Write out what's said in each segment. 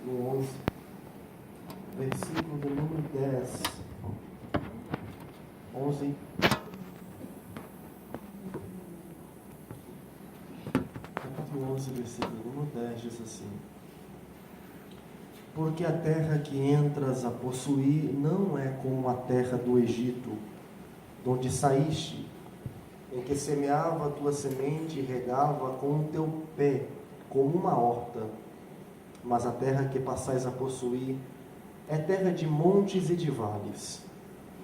no 11, versículo do número 10. 11. Capítulo 11, versículo número 10 diz assim: porque a terra que entras a possuir não é como a terra do Egito, de onde saíste, em que semeava a tua semente e regava com o teu pé, como uma horta. Mas a terra que passais a possuir é terra de montes e de vales.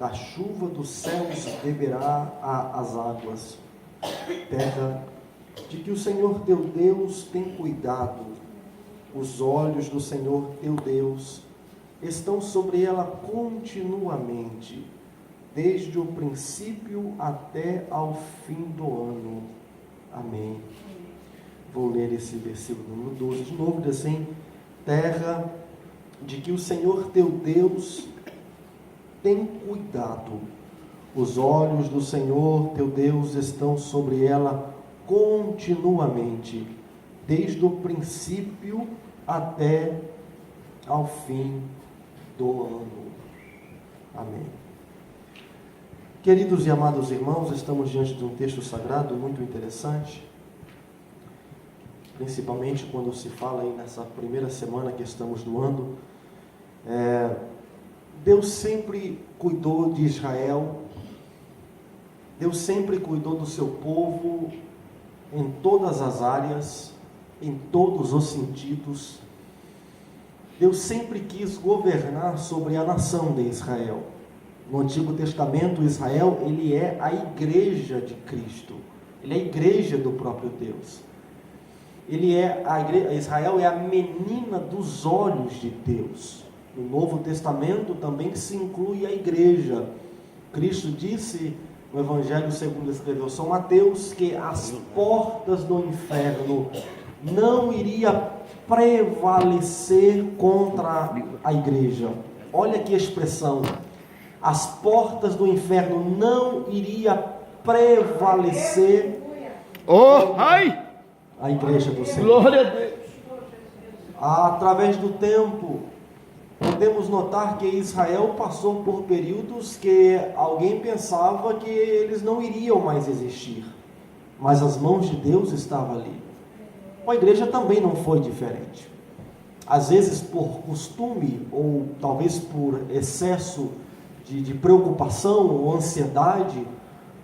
Da chuva dos céus beberá as águas. Terra de que o Senhor teu Deus tem cuidado. Os olhos do Senhor teu Deus estão sobre ela continuamente, desde o princípio até ao fim do ano. Amém. Vou ler esse versículo número 12 de novo, diz assim: terra de que o Senhor teu Deus tem cuidado. Os olhos do Senhor teu Deus estão sobre ela continuamente, desde o princípio até ao fim do ano. Amém. Queridos e amados irmãos, estamos diante de um texto sagrado muito interessante, principalmente quando se fala aí nessa primeira semana que estamos no ano. Deus sempre cuidou de Israel, Deus sempre cuidou do seu povo em todas as áreas, em todos os sentidos. Deus sempre quis governar sobre a nação de Israel. No Antigo Testamento, Israel, ele é a igreja de Cristo, ele é a igreja do próprio Deus. Israel é a menina dos olhos de Deus. No Novo Testamento também se inclui a igreja. Cristo disse no Evangelho segundo escreveu São Mateus que as portas do inferno não iria prevalecer contra a igreja. Olha que expressão: as portas do inferno não iria prevalecer contra a igreja do Senhor. Glória a Deus. Através do tempo, podemos notar que Israel passou por períodos que alguém pensava que eles não iriam mais existir, mas as mãos de Deus estavam ali. A igreja também não foi diferente. Às vezes por costume, ou talvez por excesso de preocupação ou ansiedade,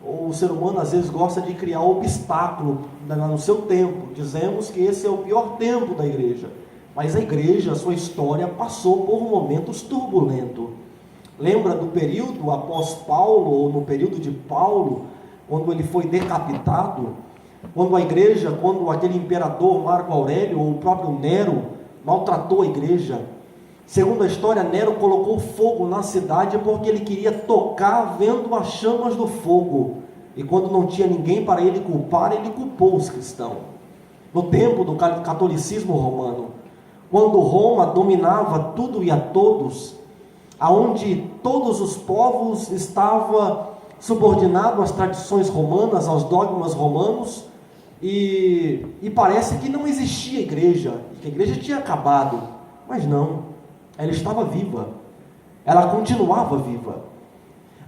ou o ser humano às vezes gosta de criar obstáculo no seu tempo. Dizemos que esse é o pior tempo da igreja. Mas a igreja, a sua história, passou por momentos turbulentos. Lembra do período após Paulo, ou no período de Paulo, quando ele foi decapitado? Quando a igreja, quando aquele imperador Marco Aurélio, ou o próprio Nero, maltratou a igreja. Segundo a história, Nero colocou fogo na cidade porque ele queria tocar vendo as chamas do fogo. E quando não tinha ninguém para ele culpar, ele culpou os cristãos. No tempo do catolicismo romano, quando Roma dominava tudo e a todos, aonde todos os povos estavam subordinados às tradições romanas, aos dogmas romanos, e parece que não existia igreja, que a igreja tinha acabado, mas não, ela estava viva, ela continuava viva.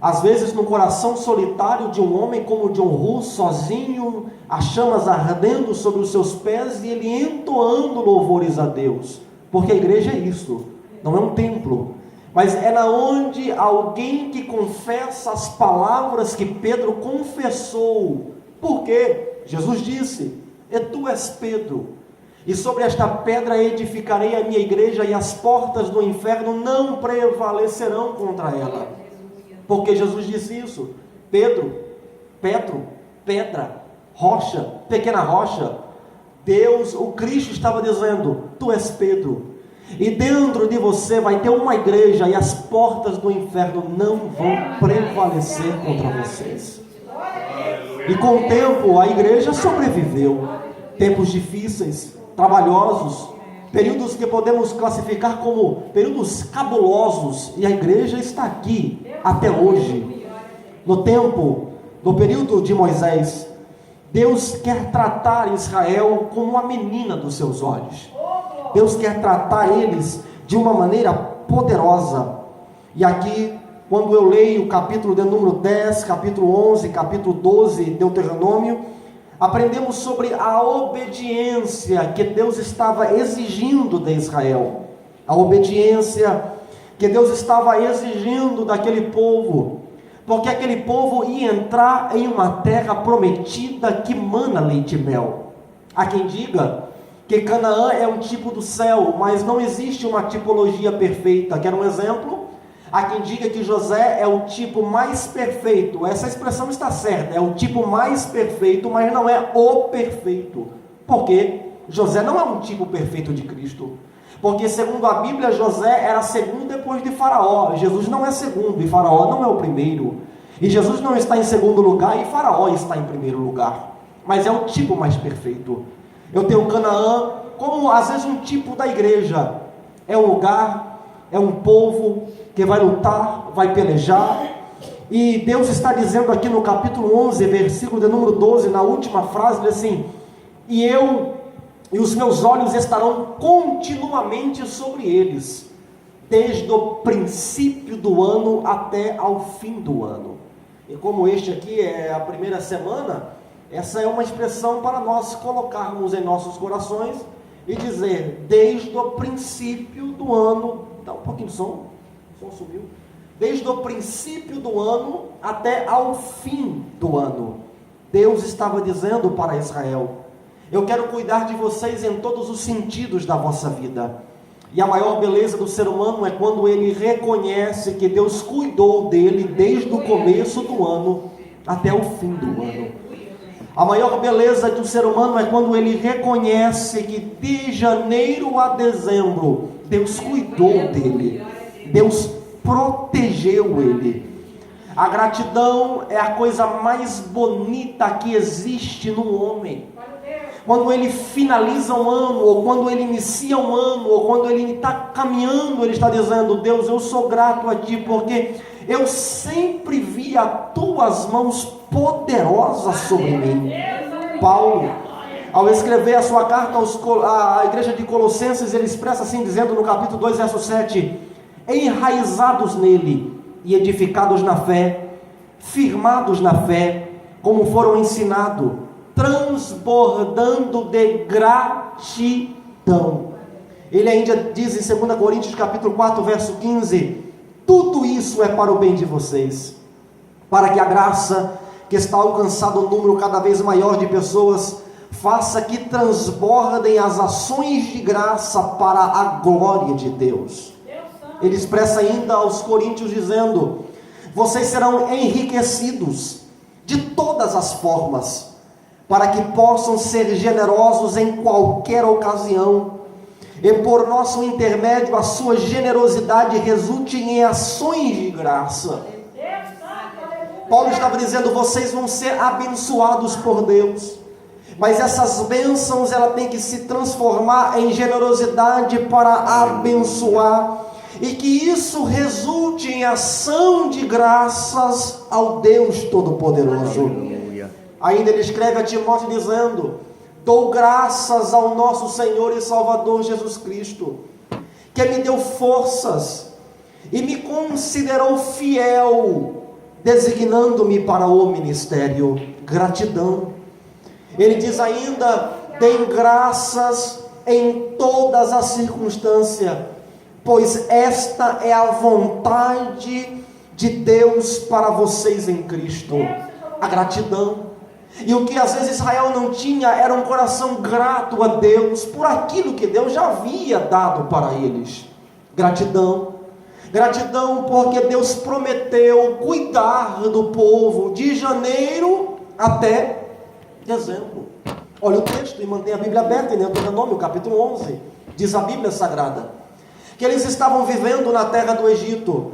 Às vezes no coração solitário de um homem como John Hus, sozinho, as chamas ardendo sobre os seus pés e ele entoando louvores a Deus, porque a igreja é isso, não é um templo, mas é na onde alguém que confessa as palavras que Pedro confessou. Por quê? Jesus disse: e tu és Pedro, e sobre esta pedra edificarei a minha igreja, e as portas do inferno não prevalecerão contra ela. Porque Jesus disse isso. Pedro, pedra, rocha, pequena rocha. Deus, o Cristo estava dizendo: tu és Pedro, e dentro de você vai ter uma igreja, e as portas do inferno não vão prevalecer contra vocês. E com o tempo a igreja sobreviveu. Tempos difíceis, trabalhosos, períodos que podemos classificar como períodos cabulosos, e a igreja está aqui até hoje. No período de Moisés, Deus quer tratar Israel como uma menina dos seus olhos. Deus quer tratar eles de uma maneira poderosa. E aqui, quando eu leio o capítulo de número 10, capítulo 11, capítulo 12, Deuteronômio, aprendemos sobre a obediência que Deus estava exigindo de Israel. A obediência que Deus estava exigindo daquele povo, porque aquele povo ia entrar em uma terra prometida que mana leite e mel. Há quem diga que Canaã é um tipo do céu, mas não existe uma tipologia perfeita. Quer um exemplo? Há quem diga que José é o tipo mais perfeito. Essa expressão está certa, é o tipo mais perfeito, mas não é o perfeito. Por quê? José não é um tipo perfeito de Cristo. Porque segundo a Bíblia, José era segundo depois de Faraó. Jesus não é segundo e Faraó não é o primeiro. E Jesus não está em segundo lugar e Faraó está em primeiro lugar. Mas é o tipo mais perfeito. Eu tenho Canaã como às vezes um tipo da igreja. É um lugar, é um povo que vai lutar, vai pelejar. E Deus está dizendo aqui no capítulo 11, versículo de número 12, na última frase, ele diz assim: e os meus olhos estarão continuamente sobre eles, desde o princípio do ano até ao fim do ano. E como este aqui é a primeira semana, essa é uma expressão para nós colocarmos em nossos corações e dizer: desde o princípio do ano. Dá um pouquinho de som, o som sumiu. Desde o princípio do ano até ao fim do ano, Deus estava dizendo para Israel: eu quero cuidar de vocês em todos os sentidos da vossa vida. E a maior beleza do ser humano é quando ele reconhece que Deus cuidou dele desde o começo do ano até o fim do ano. A maior beleza do ser humano é quando ele reconhece que de janeiro a dezembro Deus cuidou dele, Deus protegeu ele. A gratidão é a coisa mais bonita que existe no homem. Quando ele finaliza um ano, ou quando ele inicia um ano, ou quando ele está caminhando, ele está dizendo: Deus, eu sou grato a Ti, porque eu sempre vi as Tuas mãos poderosas sobre mim. Paulo, ao escrever a sua carta à igreja de Colossenses, ele expressa assim, dizendo no capítulo 2, verso 7: enraizados nele e edificados na fé, firmados na fé, como foram ensinados, transbordando de gratidão. Ele ainda diz em 2 Coríntios capítulo 4, verso 15: tudo isso é para o bem de vocês, para que a graça que está alcançando um número cada vez maior de pessoas faça que transbordem as ações de graça para a glória de Deus. Ele expressa ainda aos coríntios dizendo: vocês serão enriquecidos de todas as formas, para que possam ser generosos em qualquer ocasião, e por nosso intermédio a sua generosidade resulte em ações de graça. Paulo estava dizendo: vocês vão ser abençoados por Deus, mas essas bênçãos ela tem que se transformar em generosidade para abençoar, e que isso resulte em ação de graças ao Deus Todo-Poderoso. Ainda ele escreve a Timóteo dizendo: dou graças ao nosso Senhor e Salvador Jesus Cristo, que me deu forças e me considerou fiel, designando-me para o ministério. Gratidão. Ele diz ainda: deem graças em todas as circunstâncias, pois esta é a vontade de Deus para vocês em Cristo. A gratidão. E o que às vezes Israel não tinha era um coração grato a Deus por aquilo que Deus já havia dado para eles. Gratidão. Gratidão porque Deus prometeu cuidar do povo de janeiro até dezembro. Olha o texto e mantenha a Bíblia aberta em Deuteronômio capítulo 11. Diz a Bíblia Sagrada que eles estavam vivendo na terra do Egito.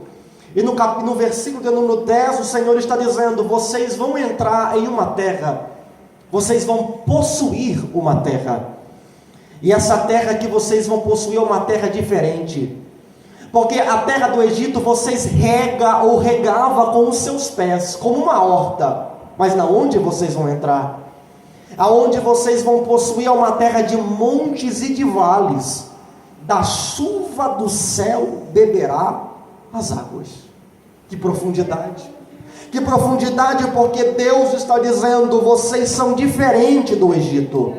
E no versículo de número 10, o Senhor está dizendo: vocês vão entrar em uma terra, vocês vão possuir uma terra, e essa terra que vocês vão possuir é uma terra diferente, porque a terra do Egito vocês regavam com os seus pés, como uma horta, mas na onde vocês vão entrar? Aonde vocês vão possuir é uma terra de montes e de vales, da chuva do céu beberá as águas. Que profundidade! Que profundidade, porque Deus está dizendo: vocês são diferentes do Egito.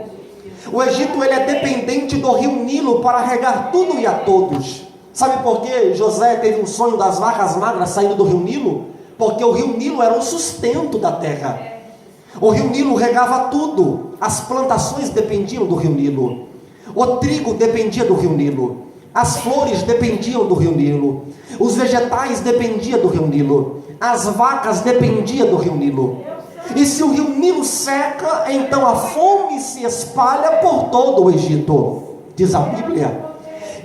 O Egito, ele é dependente do rio Nilo para regar tudo e a todos. Sabe por que José teve um sonho das vacas magras saindo do rio Nilo? Porque o rio Nilo era o sustento da terra. O rio Nilo regava tudo. As plantações dependiam do rio Nilo. O trigo dependia do rio Nilo. As flores dependiam do rio Nilo. Os vegetais dependiam do rio Nilo. As vacas dependiam do rio Nilo. E se o rio Nilo seca, então a fome se espalha por todo o Egito. Diz a Bíblia.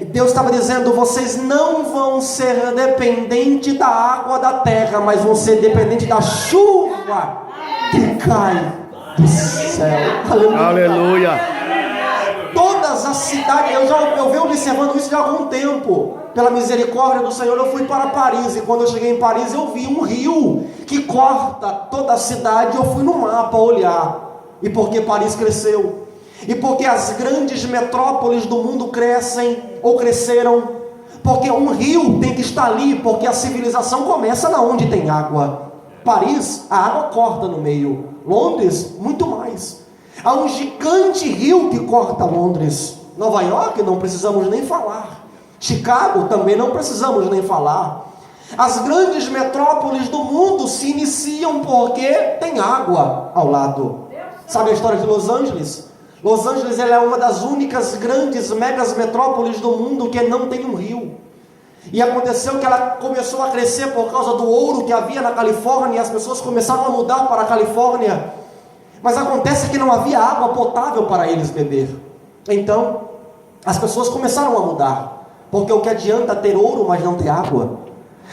Deus estava dizendo: vocês não vão ser dependentes da água da terra, mas vão ser dependentes da chuva que cai do céu. Aleluia. Aleluia. Todas as cidades, eu venho observando isso já há algum tempo. Pela misericórdia do Senhor, eu fui para Paris, e quando eu cheguei em Paris, eu vi um rio que corta toda a cidade. Eu fui no mapa olhar, e porque Paris cresceu, e porque as grandes metrópoles do mundo crescem, ou cresceram, porque um rio tem que estar ali, porque a civilização começa na onde tem água. Paris, a água corta no meio. Londres, muito mais. Há um gigante rio que corta Londres. Nova York, não precisamos nem falar. Chicago, também não precisamos nem falar. As grandes metrópoles do mundo se iniciam porque tem água ao lado. Sabe a história de Los Angeles? Los Angeles, ela é uma das únicas grandes megas metrópoles do mundo que não tem um rio. E aconteceu que ela começou a crescer por causa do ouro que havia na Califórnia, e as pessoas começaram a mudar para a Califórnia. Mas acontece que não havia água potável para eles beber. Então, as pessoas começaram a mudar. Porque o que adianta ter ouro, mas não ter água?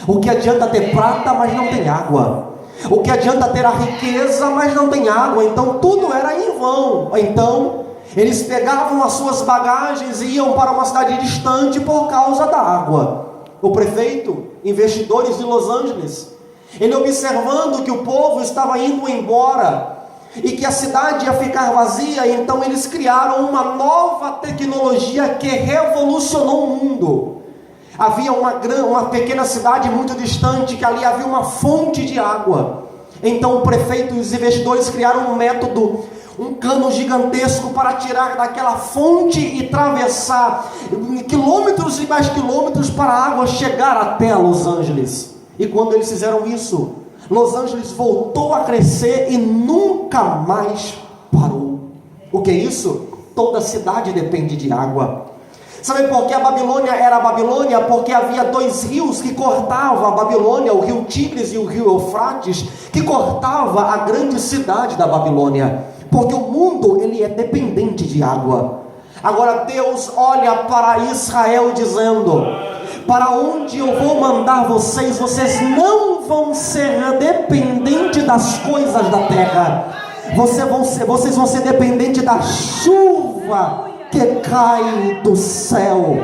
O que adianta ter prata, mas não tem água? O que adianta ter a riqueza, mas não tem água? Então tudo era em vão. Então eles pegavam as suas bagagens e iam para uma cidade distante por causa da água. O prefeito, investidores de Los Angeles, ele observando que o povo estava indo embora e que a cidade ia ficar vazia, então eles criaram uma nova tecnologia que revolucionou o mundo. Havia uma pequena cidade muito distante, que ali havia uma fonte de água. Então o prefeito e os investidores criaram um método, um cano gigantesco para tirar daquela fonte e atravessar quilômetros e mais quilômetros para a água chegar até Los Angeles. E quando eles fizeram isso, Los Angeles voltou a crescer e nunca mais parou. O que é isso? Toda cidade depende de água. Sabe por que a Babilônia era a Babilônia? Porque havia dois rios que cortavam a Babilônia, o rio Tigres e o rio Eufrates, que cortava a grande cidade da Babilônia. Porque o mundo, ele é dependente de água. Agora Deus olha para Israel dizendo: para onde eu vou mandar vocês, vocês não vão ser dependentes das coisas da terra. Vocês vão ser dependentes da chuva que cai do céu.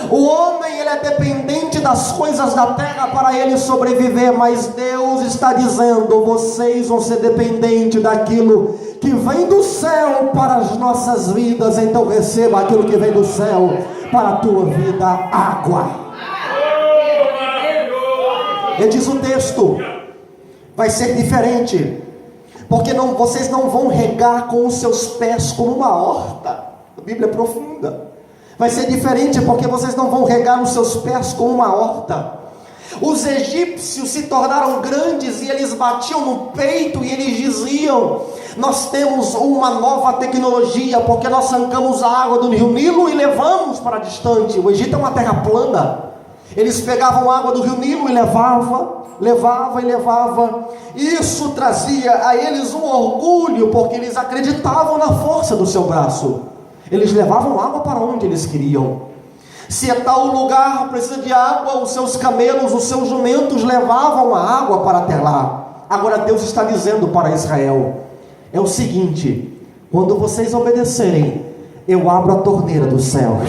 O homem, ele é dependente das coisas da terra para ele sobreviver, mas Deus está dizendo: vocês vão ser dependentes daquilo que vem do céu para as nossas vidas. Então receba aquilo que vem do céu para a tua vida: água. E diz o texto, vai ser diferente, porque vocês não vão regar com os seus pés como uma horta. A Bíblia é profunda. Vai ser diferente porque vocês não vão regar os seus pés como uma horta. Os egípcios se tornaram grandes e eles batiam no peito e eles diziam: nós temos uma nova tecnologia, porque nós arrancamos a água do rio Nilo e levamos para distante. O Egito é uma terra plana. Eles pegavam a água do rio Nilo e levava. Isso trazia a eles um orgulho, porque eles acreditavam na força do seu braço. Eles levavam água para onde eles queriam. Se é tal lugar precisa de água, os seus camelos, os seus jumentos levavam a água para até lá. Agora Deus está dizendo para Israel: é o seguinte, quando vocês obedecerem, eu abro a torneira do céu.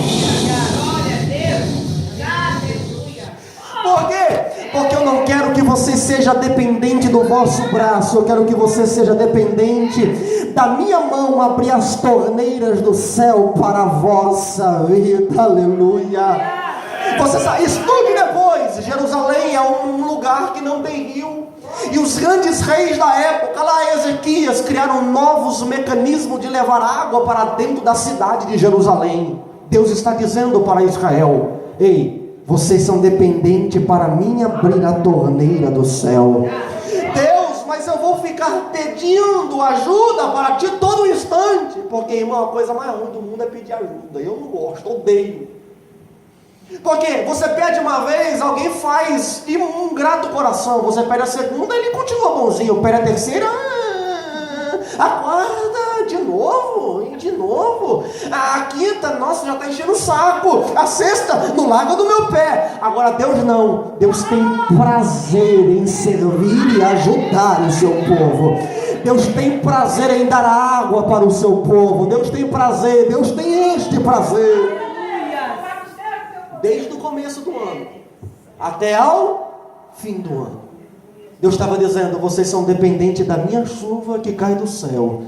Por quê? Porque eu não quero que você seja dependente do vosso braço. Eu quero que você seja dependente da minha mão abri as torneiras do céu para a vossa vida. Aleluia. Você sabe, estude depois. Jerusalém é um lugar que não tem rio. E os grandes reis da época, lá Ezequias, criaram novos mecanismos de levar água para dentro da cidade de Jerusalém. Deus está dizendo para Israel: ei, vocês são dependentes para mim abrir a torneira do céu. Deus, mas eu vou ficar pedindo ajuda para ti todo instante. Porque, irmão, a coisa mais ruim do mundo é pedir ajuda. Eu não gosto, odeio. Porque você pede uma vez, alguém faz e um grato coração. Você pede a segunda, ele continua bonzinho. Pede a terceira, a quarta, de novo, e de novo. A quinta, nossa, já está enchendo o saco. A sexta, no largo do meu pé. Agora Deus não. Deus tem prazer em servir e ajudar o seu povo. Deus tem prazer em dar água para o seu povo. Deus tem prazer, Deus tem este prazer. Desde o começo do ano até ao fim do ano, Deus estava dizendo: vocês são dependentes da minha chuva que cai do céu,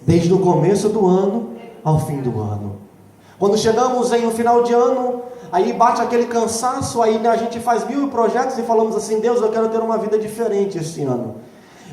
desde o começo do ano ao fim do ano. Quando chegamos em um final de ano, aí bate aquele cansaço, aí a gente faz 1000 projetos e falamos assim: Deus, eu quero ter uma vida diferente esse ano.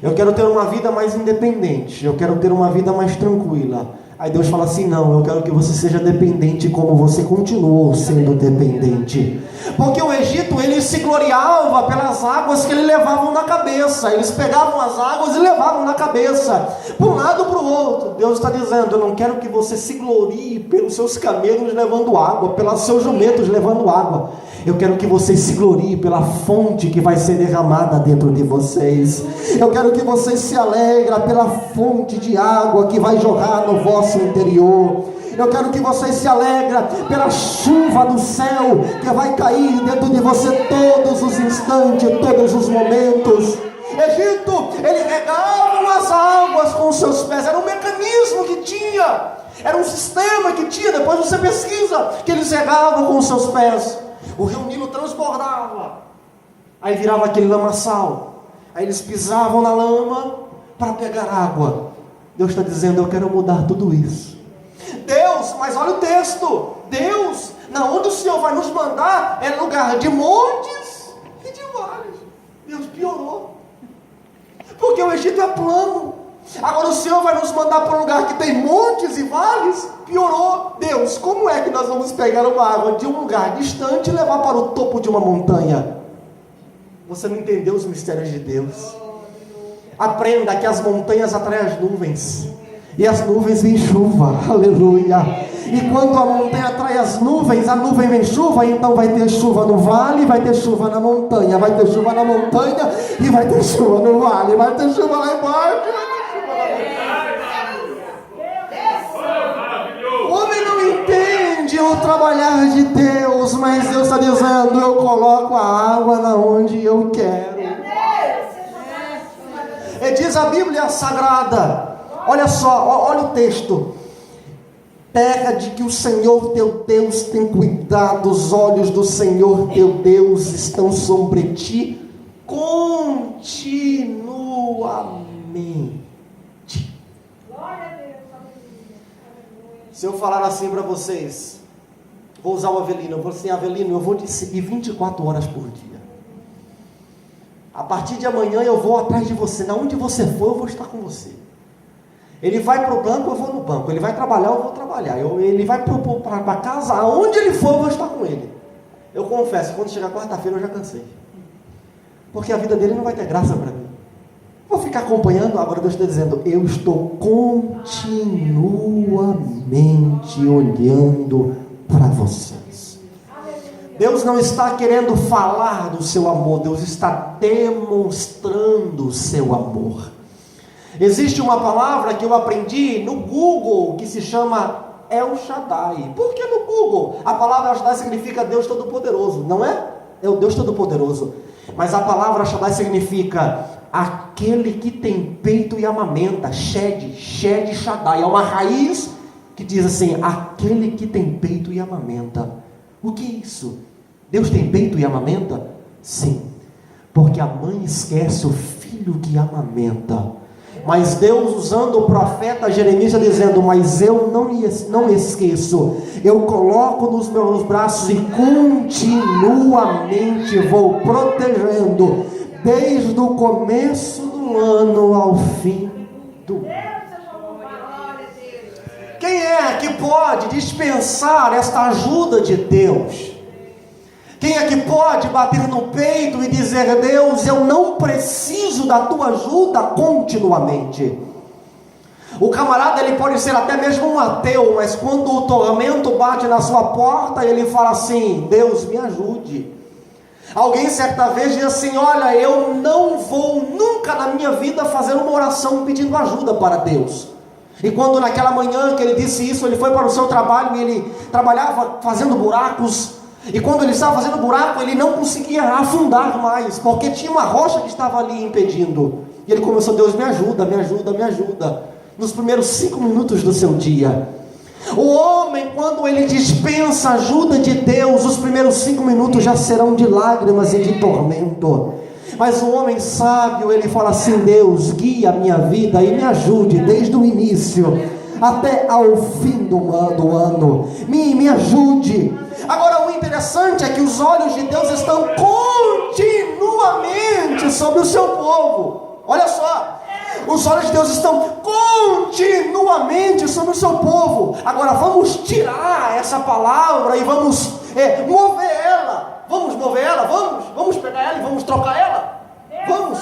Eu quero ter uma vida mais independente, eu quero ter uma vida mais tranquila. Aí Deus fala assim: não, eu quero que você seja dependente como você continuou sendo dependente. Porque o Egito, ele se gloriava pelas águas que ele levavam na cabeça. Eles pegavam as águas e levavam na cabeça, para um lado para o outro. Deus está dizendo: eu não quero que você se glorie pelos seus camelos levando água, pelos seus jumentos levando água. Eu quero que vocês se gloriem pela fonte que vai ser derramada dentro de vocês. Eu quero que vocês se alegrem pela fonte de água que vai jorrar no vosso interior. Eu quero que vocês se alegrem pela chuva do céu que vai cair dentro de você todos os instantes, todos os momentos. Egito, eles regavam as águas com os seus pés. Era um mecanismo que tinha, era um sistema que tinha. Depois você pesquisa que eles regavam com os seus pés. O rio Nilo transbordava, aí virava aquele lamaçal, aí eles pisavam na lama para pegar água. Deus está dizendo: eu quero mudar tudo isso. Deus, mas olha o texto, Deus, na onde o Senhor vai nos mandar, é lugar de montes e de vales. Deus piorou, porque o Egito é plano. Agora o Senhor vai nos mandar para um lugar que tem montes e vales. Piorou. Deus, como é que nós vamos pegar uma água de um lugar distante e levar para o topo de uma montanha? Você não entendeu os mistérios de Deus. Aprenda que as montanhas atraem as nuvens, e as nuvens vêm chuva. Aleluia. E quando a montanha atrai as nuvens, a nuvem vem chuva. Então vai ter chuva no vale, vai ter chuva na montanha, vai ter chuva na montanha e vai ter chuva no vale, vai ter chuva lá embaixo. O homem não entende o trabalhar de Deus, mas Deus está dizendo: eu coloco a água na onde eu quero. E diz a Bíblia Sagrada, olha só, olha o texto: terra de que o Senhor teu Deus tem cuidado, os olhos do Senhor teu Deus estão sobre ti continuamente. Se eu falar assim para vocês, vou usar o Avelino, eu vou assim: Avelino, eu vou te seguir 24 horas por dia. A partir de amanhã eu vou atrás de você, na onde você for eu vou estar com você. Ele vai para o banco, eu vou no banco. Ele vai trabalhar, eu vou trabalhar. Ele vai para casa, aonde ele for eu vou estar com ele. Eu confesso, quando chegar quarta-feira eu já cansei, porque a vida dele não vai ter graça para mim. Vou ficar acompanhando. Agora Deus está dizendo: eu estou continuamente olhando para vocês. Deus não está querendo falar do seu amor, Deus está demonstrando o seu amor. Existe uma palavra que eu aprendi no Google que se chama El Shaddai. Por que no Google? A palavra El Shaddai significa Deus Todo-Poderoso, não é? É o Deus Todo-Poderoso. Mas a palavra Shaddai significa aquele que tem peito e amamenta. Shed Shaddai. É uma raiz que diz assim: aquele que tem peito e amamenta. O que é isso? Deus tem peito e amamenta? Sim, porque a mãe esquece o filho que amamenta, Mas Deus, usando o profeta Jeremias, dizendo: mas eu não esqueço, eu coloco nos meus braços e continuamente vou protegendo, desde o começo do ano ao fim do ano. Quem é que pode dispensar esta ajuda de Deus? Quem é que pode bater no peito e dizer: Deus, eu não preciso da tua ajuda continuamente? O camarada, ele pode ser até mesmo um ateu, mas quando o tormento bate na sua porta, ele fala assim: Deus, me ajude. Alguém certa vez diz assim: olha, eu não vou nunca na minha vida fazer uma oração pedindo ajuda para Deus. E quando naquela manhã que ele disse isso, ele foi para o seu trabalho e ele trabalhava fazendo buracos. E quando ele estava fazendo buraco, ele não conseguia afundar mais, porque tinha uma rocha que estava ali impedindo. E ele começou: Deus, me ajuda, me ajuda, me ajuda. Nos primeiros 5 minutos do seu dia. O homem, quando ele dispensa a ajuda de Deus, os primeiros 5 minutos já serão de lágrimas e de tormento. Mas o homem sábio, ele fala assim: Deus, guia a minha vida e me ajude desde o início até ao fim do ano. Me ajude. Agora, o interessante é que os olhos de Deus estão continuamente sobre o seu povo. Olha só, os olhos de Deus estão continuamente sobre o seu povo. Agora, vamos tirar essa palavra e vamos mover ela. Vamos mover ela, vamos pegar ela e vamos trocar ela. Vamos.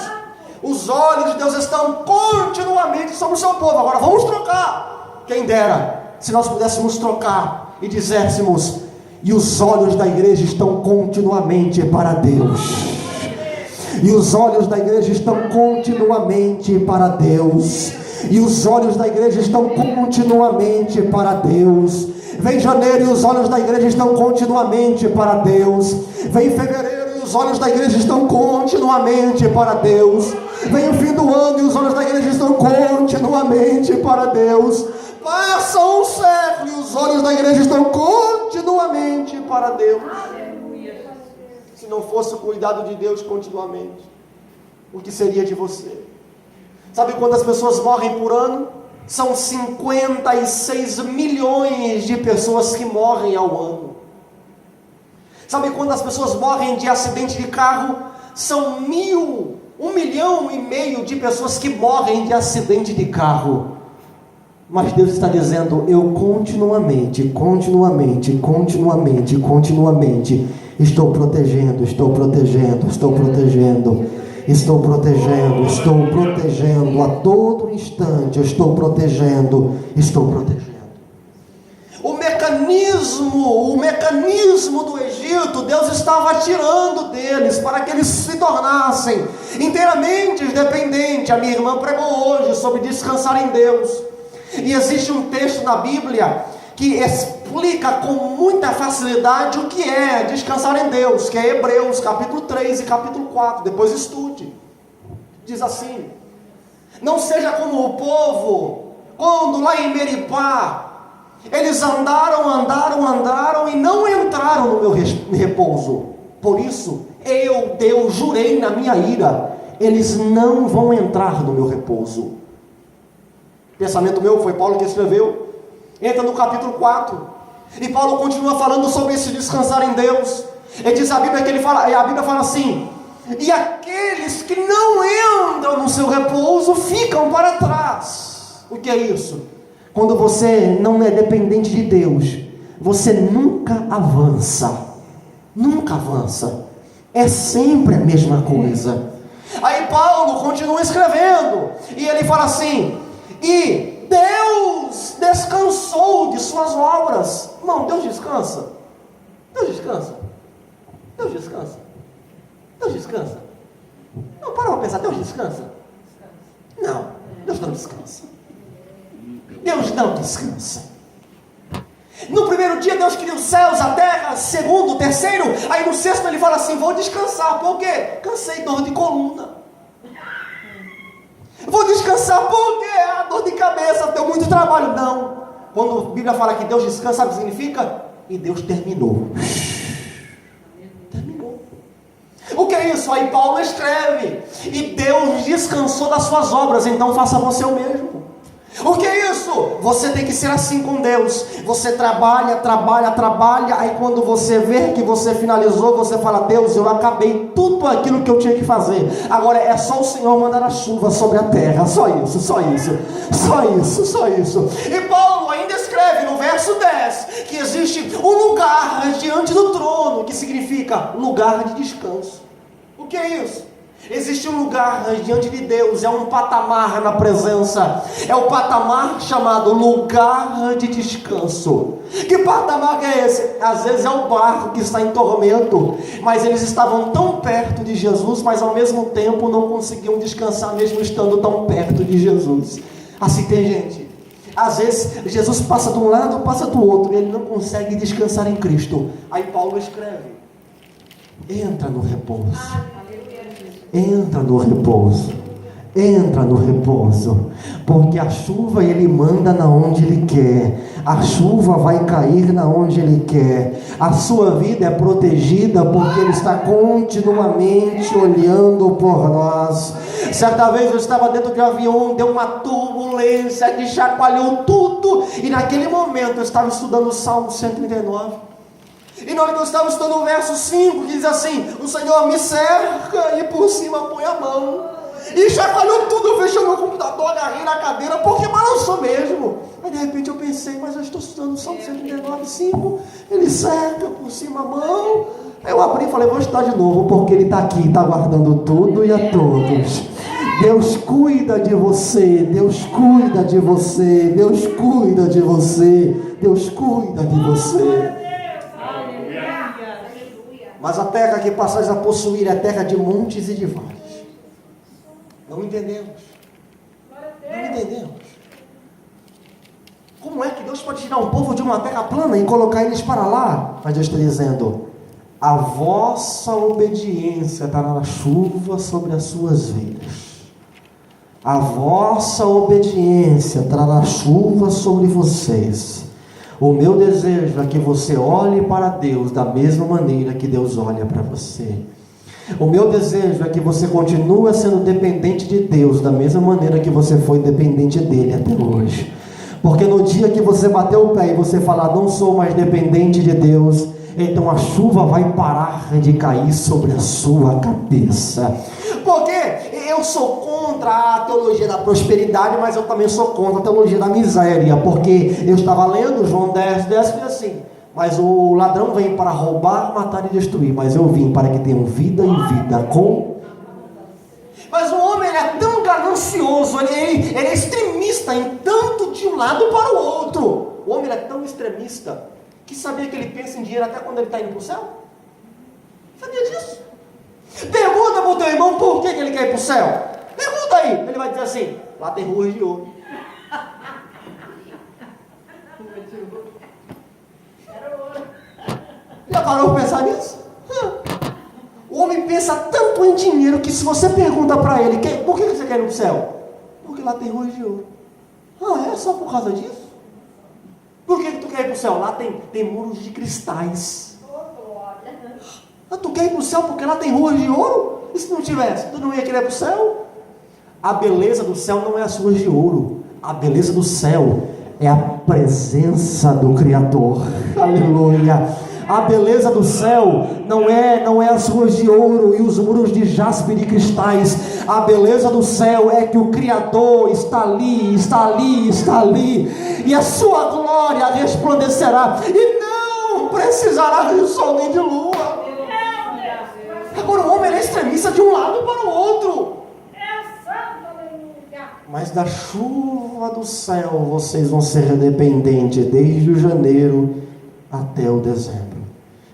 Os olhos de Deus estão continuamente sobre o seu povo. Agora vamos trocar. Quem dera se nós pudéssemos trocar e dizéssemos: e os olhos da igreja estão continuamente para Deus. E os olhos da igreja estão continuamente para Deus. E os olhos da igreja estão continuamente para Deus. Vem janeiro e os olhos da igreja estão continuamente para Deus. Vem fevereiro e os olhos da igreja estão continuamente para Deus. Vem o fim do ano e os olhos da igreja estão continuamente para Deus. Passa um século e os olhos da igreja estão continuamente para Deus. Se não fosse o cuidado de Deus continuamente, o que seria de você? Sabe quantas pessoas morrem por ano? São 56 milhões de pessoas que morrem ao ano. Sabe quantas pessoas morrem de acidente de carro? São 1,5 milhão de pessoas que morrem de acidente de carro. Mas Deus está dizendo: eu continuamente estou protegendo, estou a todo instante, estou protegendo. O mecanismo do Egito, Deus estava tirando deles para que eles se tornassem inteiramente dependentes. A minha irmã pregou hoje sobre descansar em Deus. E existe um texto na Bíblia que explica com muita facilidade o que é descansar em Deus, que é Hebreus capítulo 3 e capítulo 4, depois estude. Diz assim: não seja como o povo, quando lá em Meribá, eles andaram e não entraram no meu repouso. Por isso, eu, Deus, jurei na minha ira, eles não vão entrar no meu repouso. Pensamento meu, foi Paulo que escreveu. Entra no capítulo 4, e Paulo continua falando sobre esse descansar em Deus. Ele diz a Bíblia fala assim: e aqueles que não entram no seu repouso ficam para trás. O que é isso? Quando você não é dependente de Deus, você nunca avança. É sempre a mesma coisa. Aí Paulo continua escrevendo, e ele fala assim: e Deus descansou de suas obras. Irmão, Deus descansa. Não, para pensar, Deus descansa? Não, Deus não descansa. No primeiro dia Deus criou os céus, a terra. Segundo, terceiro, aí no sexto ele fala assim: vou descansar. Por quê? Cansei, dor de coluna. Vou descansar porque a dor de cabeça, tenho muito trabalho. Não. Quando a Bíblia fala que Deus descansa, sabe o que significa? E Deus terminou. O que é isso? isso? Aí Paulo escreve: e Deus descansou das suas obras, então faça você o mesmo. O que é isso? Você tem que ser assim com Deus. Você trabalha, aí quando você vê que você finalizou, você fala: Deus, eu acabei tudo aquilo que eu tinha que fazer, agora é só o Senhor mandar a chuva sobre a terra. Só isso. E Paulo ainda escreve no verso 10 que existe um lugar diante do trono, que significa lugar de descanso. O que é isso? Existe um lugar diante de Deus, é um patamar na presença, é o patamar chamado lugar de descanso. Que patamar que é esse? Às vezes é o barco que está em tormento, mas eles estavam tão perto de Jesus, mas ao mesmo tempo não conseguiam descansar mesmo estando tão perto de Jesus. Assim tem gente, às vezes Jesus passa de um lado, passa do outro, e ele não consegue descansar em Cristo. Aí Paulo escreve: entra no repouso. Entra no repouso, porque a chuva ele manda na onde ele quer, a chuva vai cair na onde ele quer, a sua vida é protegida porque ele está continuamente olhando por nós. Certa vez eu estava dentro de um avião, deu uma turbulência que chacoalhou tudo, e naquele momento eu estava estudando o Salmo 139. E na hora que eu estava estudando o verso 5, que diz assim: o Senhor me cerca e por cima põe a mão. E chacoalhou tudo, eu fechei o meu computador, agarrei na cadeira, porque balançou mesmo. Aí de repente eu pensei: mas eu estou estudando o Salmo 139, 5, ele cerca por cima a mão. Aí eu abri e falei: vou estudar de novo, porque ele está aqui, está guardando tudo e a todos. Deus cuida de você, Deus cuida de você, Deus cuida de você, Deus cuida de você. Mas a terra que passais a possuir é a terra de montes e de vales. Não entendemos. Como é que Deus pode tirar um povo de uma terra plana e colocar eles para lá? Mas Deus está dizendo: a vossa obediência dará chuva sobre as suas vidas. A vossa obediência trará chuva sobre vocês. O meu desejo é que você olhe para Deus da mesma maneira que Deus olha para você. O meu desejo é que você continue sendo dependente de Deus da mesma maneira que você foi dependente dele até hoje. Porque no dia que você bater o pé e você falar: não sou mais dependente de Deus, então a chuva vai parar de cair sobre a sua cabeça. Porque eu sou contra a teologia da prosperidade, mas eu também sou contra a teologia da miséria. Porque eu estava lendo João 10, e diz assim: mas o ladrão vem para roubar, matar e destruir, mas eu vim para que tenham vida e vida com... Mas o homem é tão ganancioso, ele é extremista em tanto de um lado para o outro. O homem é tão extremista que sabia que ele pensa em dinheiro até quando ele está indo para o céu? Sabia disso? Pergunta para o teu irmão por que ele quer ir para o céu. Pergunta aí. Ele vai dizer assim: lá tem ruas de ouro. Já parou para pensar nisso? O homem pensa tanto em dinheiro que se você pergunta para ele: por que você quer ir para o céu? Porque lá tem ruas de ouro. É só por causa disso? Por que tu quer ir para o céu? Lá tem muros de cristais. Tu quer ir para o céu porque lá tem ruas de ouro? E se não tivesse, tu não ia querer ir para o céu? A beleza do céu não é as ruas de ouro. A beleza do céu é a presença do Criador. Aleluia. A beleza do céu não é as ruas de ouro e os muros de jaspe e de cristais. A beleza do céu é que o Criador está ali, e a sua glória resplandecerá, e não precisará de sol nem de lua. Agora o homem é extremista de um lado para o outro. Mas da chuva do céu vocês vão ser dependentes desde o janeiro até o dezembro.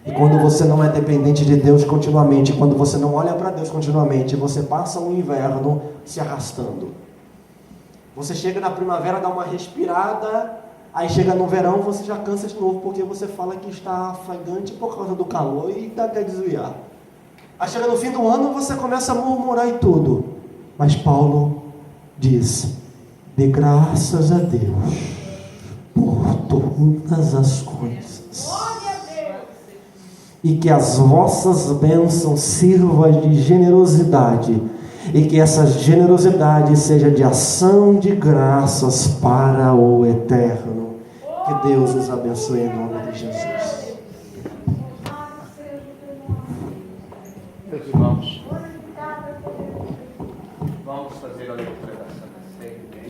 E quando você não é dependente de Deus continuamente, quando você não olha para Deus continuamente, você passa o inverno se arrastando. Você chega na primavera, dá uma respirada, aí chega no verão, você já cansa de novo, porque você fala que está afagante por causa do calor e quer desviar. Aí chega no fim do ano, você começa a murmurar e tudo. Mas Paulo diz: dê graças a Deus por todas as coisas. e que as vossas bênçãos sirvam de generosidade, e que essa generosidade seja de ação de graças para o eterno. Que Deus os abençoe em nome de Jesus. Meus irmãos, vamos fazer a leitura da Santa Ceia.